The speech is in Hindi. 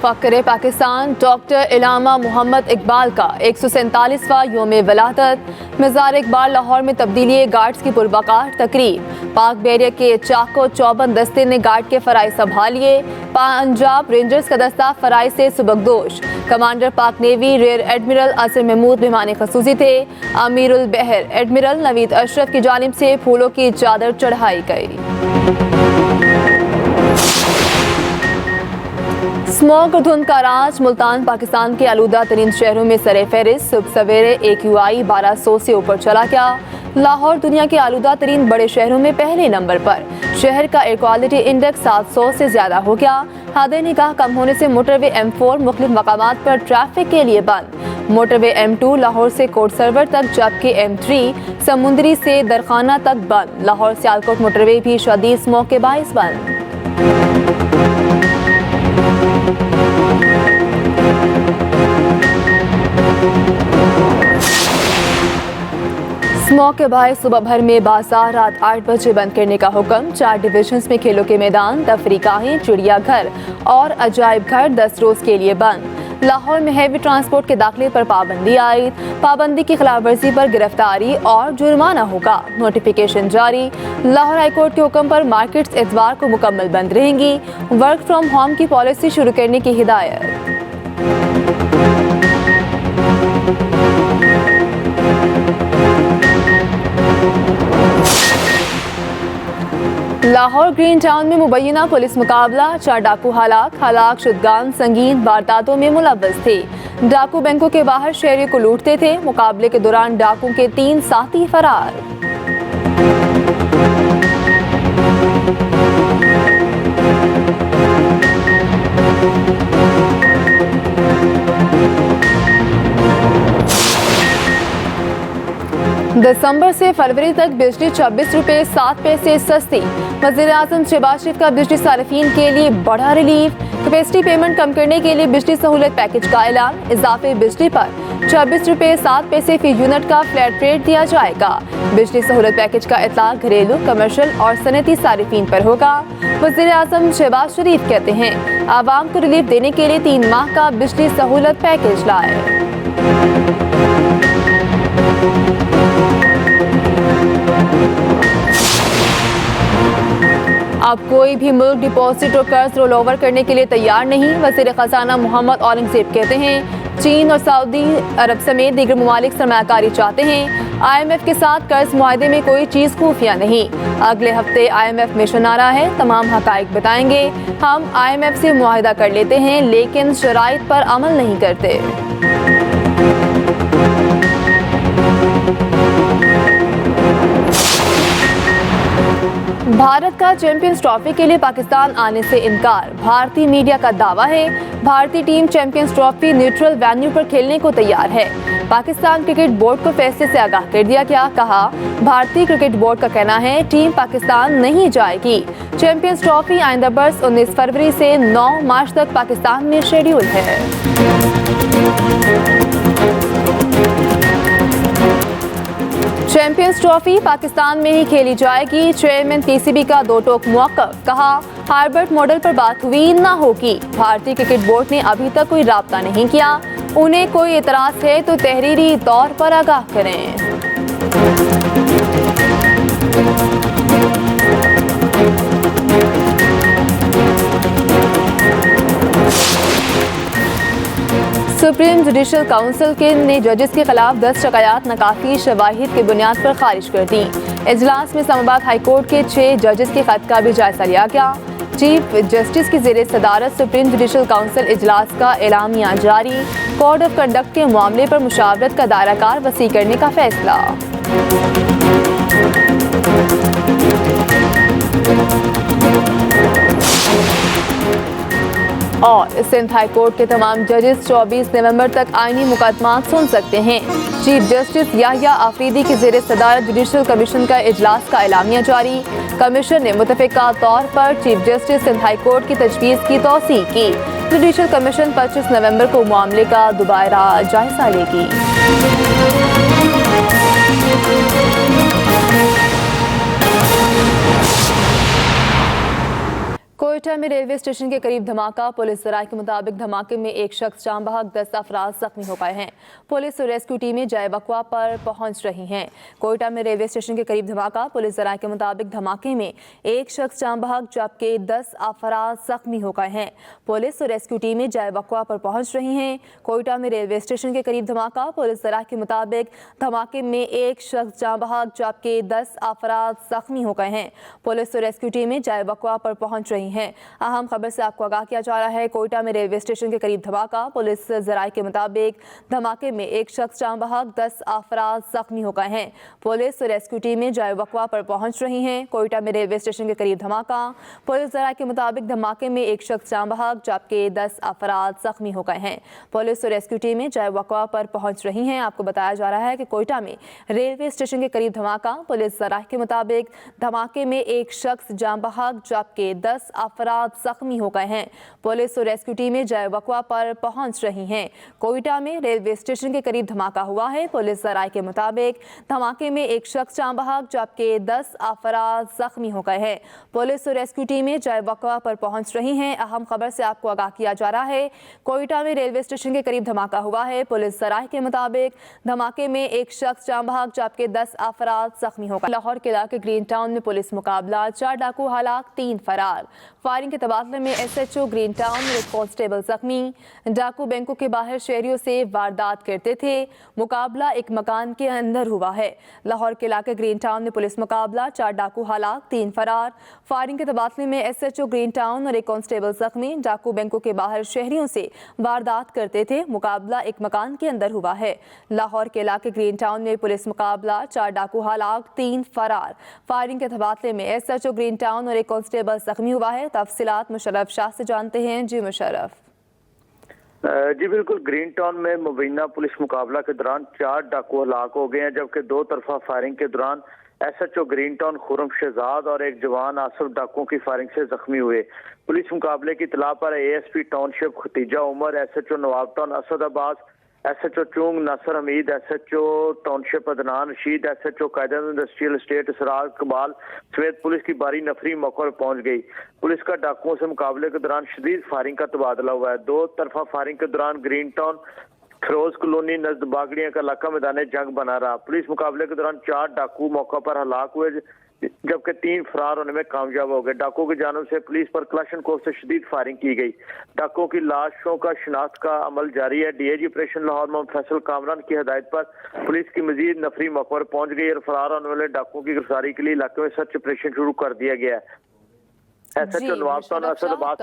मुफक्किर पाकिस्तान डॉक्टर इलामा मोहम्मद इकबाल का 147वां योम विलादत। मज़ार इकबाल लाहौर में तब्दीली गार्ड्स की पुरवकार तकरीब। पाक बैरियर के चाको चौबंद दस्ते ने गार्ड के फ़राइज़ संभालिए। पंजाब रेंजर्स का दस्ता फ़राइज़ से सुबकदोश। कमांडर पाक नेवी रियर एडमिरल असर महमूद मेहमान खसूसी थे। अमीरुल बहर एडमिरल नवीद अशरफ की जानिब से फूलों की चादर चढ़ाई गई। स्मॉग और धुंध का राज। मुल्तान पाकिस्तान के आलूदा तरीन शहरों में सरे फहरिस्त। सुबह सवेरे AQI 1200 से ऊपर चला गया। लाहौर दुनिया के आलूदा तरीन बड़े शहरों में पहले नंबर पर। शहर का एयर क्वालिटी इंडेक्स 700 से ज्यादा हो गया। हद निगाह कम होने से मोटरवे M4 मुख्तलिफ मकामात पर ट्रैफिक के लिए बंद। मोटरवे M2 लाहौर से कोट सरवर तक, जबकि M3 समुंदरी से दरखाना तक बंद। लाहौर सियालकोट मोटरवे भी शदीद स्मॉग के बाइस बंद। स्मॉग के बायस सुबह भर में बाजार रात 8 बजे बंद करने का हुक्म। 4 डिविजन्स में खेलों के मैदान, तफरीकाहें, चिड़ियाघर और अजायब घर 10 रोज के लिए बंद। लाहौर में हैवी ट्रांसपोर्ट के दाखिले पर पाबंदी आयद। पाबंदी की खिलाफ वर्जी पर गिरफ्तारी और जुर्माना होगा। नोटिफिकेशन जारी। लाहौर हाईकोर्ट के हुक्म पर मार्केट्स इतवार को मुकम्मल बंद रहेंगी। वर्क फ्रॉम होम की पॉलिसी शुरू करने की हिदायत। लाहौर ग्रीन टाउन में मुबैना पुलिस मुकाबला। 4 डाकू हलाक शुदगान संगीन वारदातों में मुलव्वस थे। डाकू बैंकों के बाहर शहरियों को लूटते थे। मुकाबले के दौरान डाकू के 3 साथी फरार। दिसंबर से फरवरी तक बिजली 26 रुपये 7 पैसे सस्ती। वज़ीर-ए-आज़म शहबाज शरीफ का बिजली सारिफीन के लिए बड़ा रिलीफ। कैपेसिटी पेमेंट कम करने के लिए बिजली सहूलत पैकेज का ऐलान। इजाफे बिजली पर 26 रुपये 7 पैसे फी यूनिट का फ्लैट रेट दिया जाएगा। बिजली सहूलत पैकेज का इतलाक घरेलू, कमर्शियल और सनती सारिफीन पर होगा। वज़ीर-ए-आज़म शहबाज शरीफ कहते हैं आवाम को रिलीफ देने के लिए 3 माह का बिजली सहूलत पैकेज लाए। अब कोई भी मुल्क डिपॉजिट और कर्ज रोल ओवर करने के लिए तैयार नहीं। वज़ीर खजाना मोहम्मद औरंगजेब कहते हैं चीन और सऊदी अरब समेत दीगर ममालिक सरमायाकारी चाहते हैं। IMF के साथ कर्ज मुआहदे में कोई चीज़ खुफिया नहीं। अगले हफ्ते IMF मिशन आ रहा है, तमाम हकाइक बताएंगे। हम IMF से मुआहदा कर लेते हैं लेकिन शराइत पर अमल नहीं करते। भारत का चैंपियंस ट्रॉफी के लिए पाकिस्तान आने से इनकार। भारतीय मीडिया का दावा है भारतीय team champions trophy neutral venue पर खेलने को तैयार है। पाकिस्तान क्रिकेट बोर्ड को फैसले से आगाह कर दिया गया। कहा भारतीय क्रिकेट बोर्ड का कहना है टीम पाकिस्तान नहीं जाएगी। चैंपियंस ट्रॉफी आइंदा बरस 19 फरवरी से 9 मार्च तक पाकिस्तान में शेड्यूल है। चैंपियंस ट्रॉफी पाकिस्तान में ही खेली जाएगी। चेयरमैन PCB का 2 टोक मौक़िफ़। कहा हार्वर्ड मॉडल पर बात हुई ना होगी। भारतीय क्रिकेट बोर्ड ने अभी तक कोई राब्ता नहीं किया। उन्हें कोई एतराज़ है तो तहरीरी तौर पर आगाह करें। सुप्रीम जुडिशल काउंसिल ने जजेस के खिलाफ 10 शिकायत नाकाफी शवाहिद की बुनियाद पर खारिज कर दी। इजलास में इस्लामाबाद हाईकोर्ट के 6 जजेस के खत का भी जायजा लिया गया। चीफ जस्टिस की ज़ेरे सदारत सुप्रीम जुडिशल काउंसिल इजलास का एलामिया जारी। कोड ऑफ कंडक्ट के मामले पर मुशावरत का दायरा कार वसी करने का फैसला। और सिंध हाई कोर्ट के तमाम जजेस 24 नवंबर तक आईनी मुकदमात सुन सकते हैं। चीफ जस्टिस याहिया आफरीदी की ज़ेरे सदारत जुडिशल कमीशन का इजलास का एलामिया जारी। कमीशन ने मुतफ़िका तौर पर chief justice Sindh high court की तजवीज़ की तौसीक़ की। जुडिशल कमीशन 25 नवंबर को मामले का दोबारा जायजा लेगी। कोयटा कोयटा में रेलवे स्टेशन के करीब धमाका। पुलिस जराये के मुताबिक धमाके में एक शख्स जान बहक, 10 अफराद जख्मी हो गए हैं। पुलिस और रेस्क्यू टीमें जाए वक़्वा पर पहुंच रही हैं। कोयटा में रेलवे स्टेशन के करीब धमाका। पुलिस जराये के मुताबिक धमाके में एक शख्स जान बहक जबकि 10 अफराद जख्मी हो गए हैं। पुलिस और रेस्क्यू टीमें जाए वक़्वा पर पहुंच रही हैं। कोयटा में रेलवे स्टेशन के करीब धमाका। पुलिस जराये के मुताबिक धमाके में एक शख्स जान बहक जबकि 10 अफराद जख्मी हो गए हैं। पुलिस और रेस्क्यू टीमें जाए वक़्वा पर पहुंच रही हैं। अहम खबर से आपको आगाह किया जा रहा है। कोयटा में रेलवे स्टेशन के करीब धमाका। पुलिस जराये के मुताबिक धमाके में एक शख्स जान बहक, 10 अफराद जख्मी हो गए हैं। पुलिस और रेस्क्यू टीमें जाए वक़्वा पर पहुंच रही हैं। कोयटा में रेलवे स्टेशन के करीब धमाका। पुलिस जराये के मुताबिक धमाके में एक शख्स जान बहक जबकि 10 अफराद जख्मी हो गए हैं। पुलिस और रेस्क्यू टीमें जाए वक़्वा पर पहुंच रही हैं। आपको बताया जा रहा है कि कोयटा में रेलवे स्टेशन के करीब धमाका। पुलिस जराये के मुताबिक धमाके में एक शख्स जान बहक जबकि 10 अफराद जख्मी हो गए हैं। पुलिस और रेस्क्यू टीमें जाए वक़्वा पर पहुंच रही हैं। कोयटा में रेलवे स्टेशन के करीब धमाका हुआ है। पुलिस जराये के मुताबिक धमाके में एक शख्स जान बहक जबकि 10 अफराद जख्मी हो गए हैं। पुलिस और रेस्क्यू टीमें जाए वक़्वा पर पहुंच रही हैं। अहम खबर से आपको आगाह किया जा रहा है। कोयटा में रेलवे स्टेशन के करीब धमाका हुआ है। पुलिस जराये के मुताबिक धमाके में एक शख्स जान बहक जबकि 10 अफराद जख्मी हो गए। लाहौर के इलाके ग्रीन टाउन में पुलिस मुकाबला, 4 डाकू हलाक, 3 फरार। फायरिंग के तबादले में SHO ग्रीन टाउन और एक कांस्टेबल जख्मी। डाकू बैंकों के बाहर शहरियों से वारदात करते थे। मुकाबला एक मकान के अंदर हुआ है। लाहौर के इलाके ग्रीन टाउन में पुलिस मुकाबला, 4 डाकू हलाक, 3 फरार। फायरिंग के तबादले में SHO ग्रीन टाउन और एक कांस्टेबल जख्मी। डाकू बैंकों के बाहर शहरियों से वारदात करते थे। मुकाबला एक मकान के अंदर हुआ है। लाहौर के इलाके ग्रीन टाउन में पुलिस मुकाबला, 4 डाकू हलाक, 3 फरार। फायरिंग के तबादले में SHO ग्रीन टाउन और एक कांस्टेबल जख्मी हुआ है। तफसीलात मुशर्रफ शाह से जानते हैं। जी मुशर्रफ। जी बिल्कुल, ग्रीन टाउन में मुबैना पुलिस मुकाबला के दौरान 4 डाकू हलाक हो गए हैं, जबकि 2 तरफा फायरिंग के दौरान SHO green town Khurram Shahzad और एक जवान आसिफ डाकुओं की फायरिंग से जख्मी हुए। पुलिस मुकाबले की इतला पर ASP township Khatija Umar, SHO Nawab town Asad Abbas, SHO Chung Nasir Hameed, SHO township Adnan Rashid, SHO कायदन इंडस्ट्रियल एस्टेट इसरार कबाल समेत पुलिस की बारी नफरी मौके पर पहुंच गई। पुलिस का डाकुओं से मुकाबले के दौरान शदीद फायरिंग का तबादला हुआ है। 2 तरफा फायरिंग के दौरान ग्रीन टाउन फिरोज कॉलोनी नजद बागड़ियां का इलाका मैदान जंग बना रहा। पुलिस मुकाबले के दौरान 4 डाकू मौका पर हलाक हुए, जबकि 3 फरार होने में कामयाब हो गए। डाकुओं की जानब से पुलिस पर क्लाशनकोव से शदीद फायरिंग की गई। डाकुओं की लाशों का शिनाख्त का अमल जारी है। DIG ऑपरेशन लाहौर मोहम्मद फैसल कामरान की हिदायत पर पुलिस की मजीद नफरी मौके पर पहुंच गई और फरार होने वाले डाकुओं की गिरफ्तारी के लिए इलाके में सर्च ऑपरेशन शुरू कर दिया गया है। SHO Nawab town Asad Abbas